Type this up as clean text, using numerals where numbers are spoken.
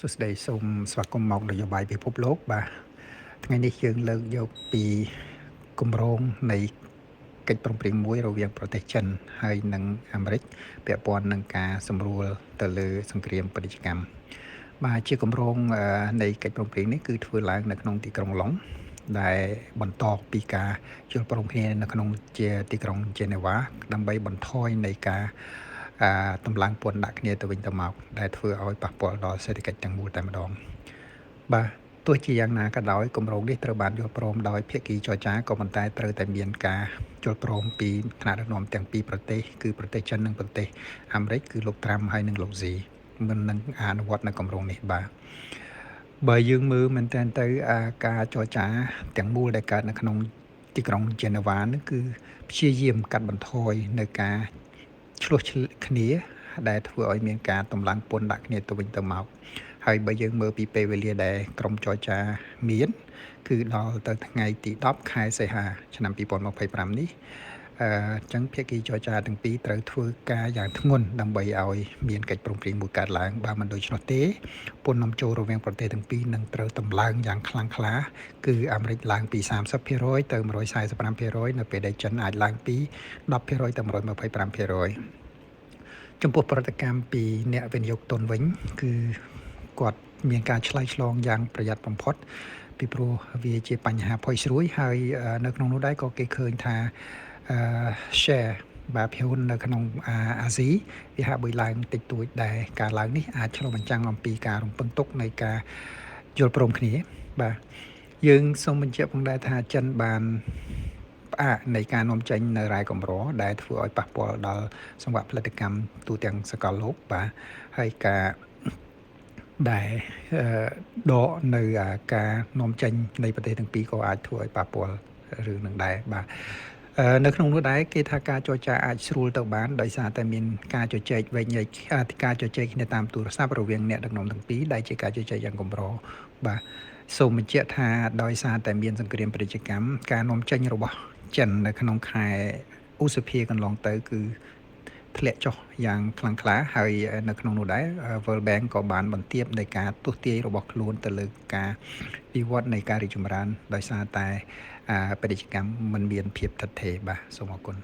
សួស្តីសូមស្វាគមន៍មកនយោបាយពិភពលោកបាទថ្ងៃនេះយើងលើកយកពីគម្រោងនៃកិច្ចព្រមព្រៀងមួយរវាងប្រទេសចិនហើយនិងអាមេរិកពាក់ព័ន្ធនឹងការសម្រួលទៅលើសង្គ្រាមពាណិជ្ជកម្មបាទជាគម្រោងនៃកិច្ចព្រមព្រៀងនេះគឺធ្វើឡើងនៅក្នុងទីក្រុងឡុងដែលបន្តពីការយល់ព្រមគ្នានៅក្នុងជាទីក្រុងជេនេវ៉ាដើម្បីបន្ថយនៃការតម្លើងពន្ធដាក់គ្នាទៅវិញទៅមកដែលធ្វើឲ្យប៉ះពាល់ដល់សេដ្ឋកិច្ចទាំងមូលតែម្ដងបាទទោះជាយ៉ាងណាក៏ដោយគម្រោងនេះត្រូវបានយល់ព្រមដោយភាគីចរចាក៏ប៉ុន្តែត្រូវតែមានការយល់ព្រមពីថ្នាក់ដឹកនាំទាំងពីរប្រទេសគឺប្រទេសចិននិងប្រទេសអាមេរិកគឺលោកត្រាំហើយនិងលោកស៊ីមិននឹងអនុវត្តនៅគម្រោងនេះបាទបើយើងមើលមែនតើទៅការចរចាទាំងមូលដែលកើតនៅក្នុងទីក្រុងជេនេវ៉ានេះគឺព្យាយាមកាត់បន្ថយនៅការឆ្លោះគ្នាដែលធ្វើឲ្យមានការតម្លើងពន្ធដាក់គ្នាទៅវិញទៅមកហើយបើយើងមើលពីពេលវេលាដែលក្រុមចរចាមានគឺដល់ទៅថ្ងៃទី10ខែសីហាឆ្នាំ2025នេះអញ្ចឹងភាគីចរចាទាំងពីរត្រូវធ្វើការយ៉ាងធ្ងន់ដើម្បីឲ្យមានកិច្ចព្រមព្រៀងមួយកើតឡើងបើមិនដូច្នោះទេពន្ធនាំចូលរវាងប្រទេសទាំងពីរនឹងត្រូវតម្លើងយ៉ាងខ្លាំងក្លាគឺអាមេរិកឡើងពី30%ទៅ145%នៅពេលដែលចិនអាចឡើងពី10%ទៅ125%ចំពោះប្រតិកម្មពីអ្នកវិនិយោគទុនវិញគឺគាត់មានការឆ្លើយឆ្លងយ៉ាងប្រយ័ត្នបំផុតពីព្រោះវាជាបញ្ហាផុយស្រួយហើយនៅក្នុងនោះដែរក៏គេឃើញថា share បាទភាគហ៊ុននៅក្នុងអាស៊ីវាហាក់បីឡើងតិចតួចដែរការឡើងនេះអាចឆ្លុះបញ្ចាំងអំពីការរំពឹងទុកនៃការយល់ព្រមគ្នាបាទយើងសូមបញ្ជាក់ផងដែរថាចិនបានផ្អាកនៃការនាំចេញនៅរ៉ែកម្រដែលធ្វើឲ្យប៉ះពាល់ដល់សង្វាក់ផលិតកម្មទូទាំងសកលលោកបាទហើយការដែលដកនៅការនាំចេញនៃប្រទេសទាំងពីរក៏អាចធ្វើឲ្យប៉ះពាល់រឿងនឹងដែរបាទនៅក្នុងនោះដែរគេថាការចរចាអាចស្រួលទៅបានដោយសារតែមានការជជែកវែងញែកការជជែកគ្នាតាមទូរស័ព្ទរវាងអ្នកដឹកនាំទាំងពីរដែលជាការជជែកយ៉ាងកម្របាទសូមបញ្ជាក់ថាដោយសារតែមានសង្គ្រាមពាណិជ្ជកម្មការនាំចេញរបស់ចិននៅក្នុងខែឧសភាកន្លងទៅគឺធ្លាក់ចុះយ៉ាងខ្លាំងក្លាហើយនៅក្នុងនោះដែរ World Bank ក៏បានបន្ទាបនៃការទស្សន៍ទាយរបស់ខ្លួនទៅលើការវិវត្តនៃការរីកចម្រើនដោយសារតែពាណិជ្ជកម្មមិនមានភាពថិតថេរបាទសូមអរគុណ